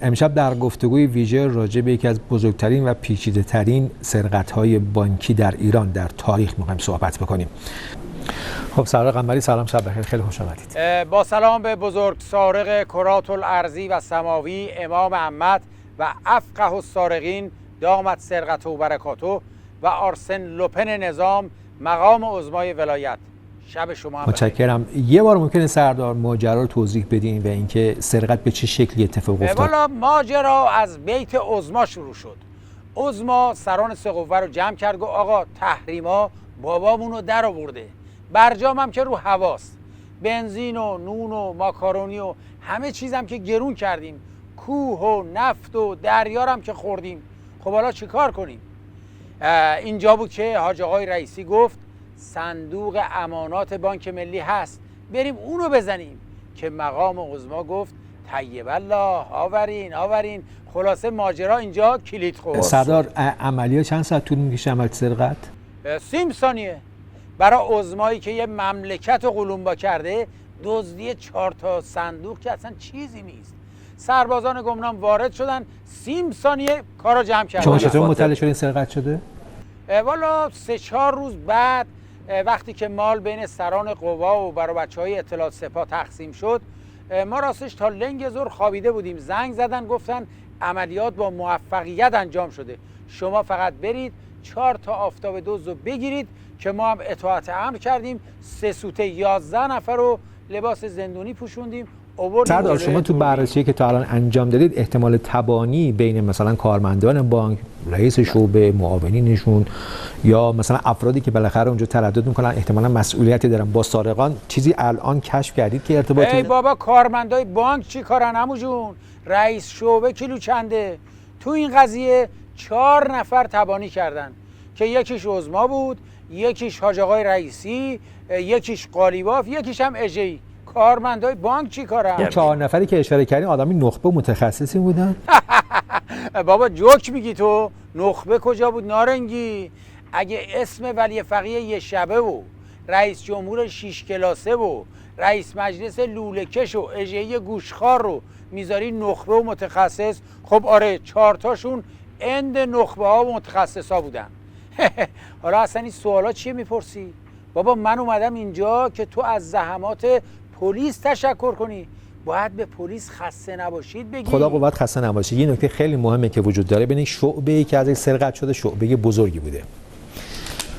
امشب در گفتگوی ویژه راجع به یکی از بزرگترین و پیچیده‌ترین سرقت‌های بانکی در ایران در تاریخ می‌خوایم صحبت بکنیم. خب سرور قنبری سلام، شب بخیر، خیلی خوش آمدید. با سلام به بزرگ سارق کرات الارضی و سماوی امام محمد و افقه السارقین دامت سرقته و برکاته و آرسن لوپن نظام مقام عظمای ولایت. شب شما هم متشکرم. یه بار ممکنه سردار ماجرا رو توضیح بدین و اینکه سرقت به چه شکلی اتفاق افتاد؟ والا ماجرا از بیت عظما شروع شد. عظما سران سه قوه رو جمع کرد و آقا تحریما بابامونو در آورده. برجام هم که رو هواست. بنزین و نون و ماکارونی و همه چیزم که گرون کردیم. کوه و نفت و دریا هم که خوردیم. خب حالا چیکار کنیم؟ اینجا بود که حاج آقای رئیسی گفت صندوق امانات بانک ملی هست، بریم اونو بزنیم، که مقام عظما گفت طیب الله، آورین. خلاصه ماجرا اینجا کلید خورد. سردار عملیات چند ساعت طول میکشه عمل سرقت؟ 30 ثانیه. برای عظمایی که یه مملکت قلمبا کرده دزدی 4 تا صندوق که اصلا چیزی نیست. سربازان گمنام وارد شدن، 30 ثانیه کارو جمع کردن. شما چطور مطلع شدین سرقت شده؟ والا 3-4 روز بعد وقتی که مال بین سران قوا و برای بچهای اطلاعات سپاه تقسیم شد، ما راستش تا لنگ ظهر خوابیده بودیم. زنگ زدن گفتن عملیات با موفقیت انجام شده، شما فقط برید 4 تا آفتاب دزد رو بگیرید، که ما هم اطاعت امر کردیم. 3 سوته 11 نفر رو لباس زندونی پوشوندیم. سردار شما تو بررسی که تا الان انجام دادید احتمال تبانی بین مثلا کارمندان بانک، رئیس شعبه، معاونینشون یا مثلا افرادی که بالاخره اونجا تردد میکنن احتمالاً مسئولیتی دارن با سارقان چیزی الان کشف کردید که ارتباطی؟ ای بابا کارمندای بانک چی کارن عمو جون؟ رئیس شعبه کیلو چنده؟ تو این قضیه 4 نفر تبانی کردن که یکیش عظما بود، یکیش حاج آقای رئیسی، یکیش قالیباف، یکیش هم اژه‌ای. کارمندای بانک چی کارن؟ اون 4 نفری که اشاره کردین آدمی نخبه متخصصی بودن؟ بابا جوک میگی تو؟ نخبه کجا بود نارنگی؟ اگه اسم ولی فقیه یه شبه و رئیس جمهور 6 کلاسه و رئیس مجلس لوله‌کش و اژه‌ای گوشخوار رو میذاری نخبه و متخصص، خب آره 4 تاشون اند نخبه ها و متخصصا بودن. حالا اصلا این سوالا چیه میپرسی؟ بابا من اومدم اینجا که تو از زحمات پلیس تشکر کنی. باید به پلیس خسته نباشید بگی. خدا قوت خسته نباشید. یه نکته خیلی مهمه که وجود داره، ببینید شعبه‌ای که از یک سرقت شده شعبه بزرگی بوده.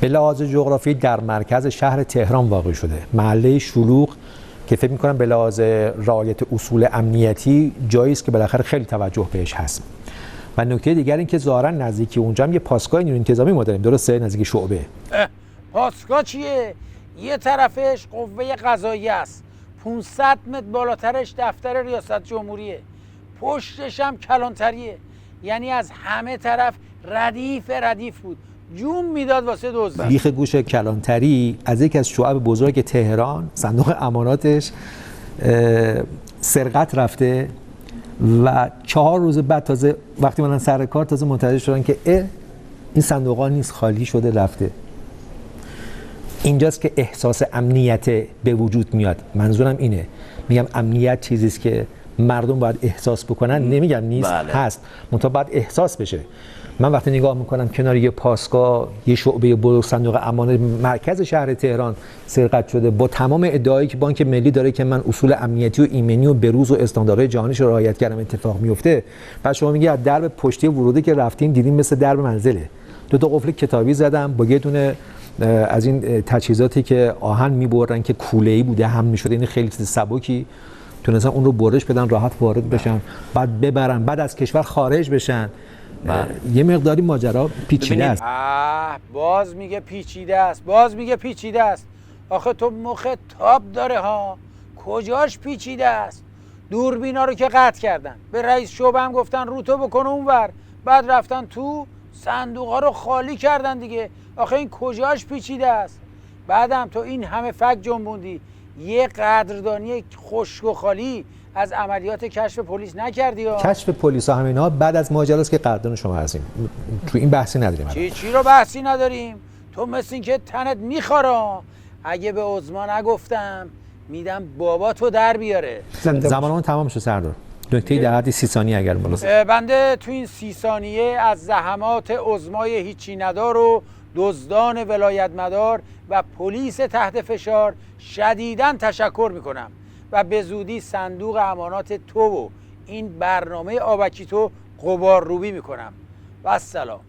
به لحاظ جغرافیایی در مرکز شهر تهران واقع شده. محله شلوغ که فکر می‌کنم به لحاظ رعایت اصول امنیتی جایی است که بالاخره خیلی توجه بهش هست. و نکته دیگر این که ظاهرا نزدیکی اونجا هم یه پاسگاه نیروی انتظامی ما داریم، درسته؟ نزدیک شعبه. پاسگاه چیه؟ یه طرفش قوه قضاییه است، 500 متر بالاترش دفتر ریاست جمهوریه، پشتش هم کلانتریه. یعنی از همه طرف ردیف بود، جون میداد واسه دزدی. بیخ گوش کلانتری از یکی از شعب بزرگ تهران صندوق اماناتش سرقت رفته و 4 روز بعد تازه وقتی من سر کار تازه متوجه شدن که این صندوقا نیست، خالی شده رفته. اینجاست که احساس امنیت به وجود میاد. منظورم اینه، میگم امنیت چیزی است که مردم باید احساس بکنن، نمیگم نیست، هست، منتها باید احساس بشه. من وقتی نگاه میکنم کنار یه پاسگاه یه شعبه بزرگ صندوق امانات مرکز شهر تهران سرقت شده با تمام ادعایی که بانک ملی داره که من اصول امنیتی و ایمنی و بروز و استانداردهای جهانیش رو رعایت کردم، اتفاق میفته، بعد شما میگی از درب پشتی ورودی که رفتیم دیدیم مثل درب منزله. 2 تا قفل کتابی زدم با یه دونه از این تجهیزاتی که آهن میبرن که کوله‌ای بوده هم میشد، این خیلی چیز سبکی، تونستن اون رو برش بدن راحت وارد بشن، بعد ببرن، بعد از کشور خارج بشن. یه مقداری ماجرا پیچیده است. باز میگه پیچیده است. آخه تو مخ تاب داره ها، کجاش پیچیده است؟ دوربینا رو که قطع کردن، به رئیس شعبه هم گفتن روتو بکنه اونور، بعد رفتن تو صندوقا رو خالی کردن دیگه. آخه این کجاش پیچیده است؟ بعدم تو این همه فک جنبوندی، یه قدردانی خشک و خالی از عملیات کشف پلیس نکردی ها؟ کشف پلیس ها همینا بعد از ماجراست که قدردان شما هستیم، تو این بحثی نداریم. چی رو بحثی نداریم؟ تو مثل این که تنت میخواره. اگه به عظما نگفتم میدم بابا تو در بیاره. زمانمون تمام شد سردار. نکته در حد 30 ثانیه اگر ملاحظه. بنده تو این 30 ثانیه از زحمات عظمای هیچی ندار و دزدان ولایت مدار و پلیس تحت فشار شدیداً تشکر میکنم و به زودی صندوق امانات تو و این برنامه آبکی تو غبار روبی میکنم. و السلام.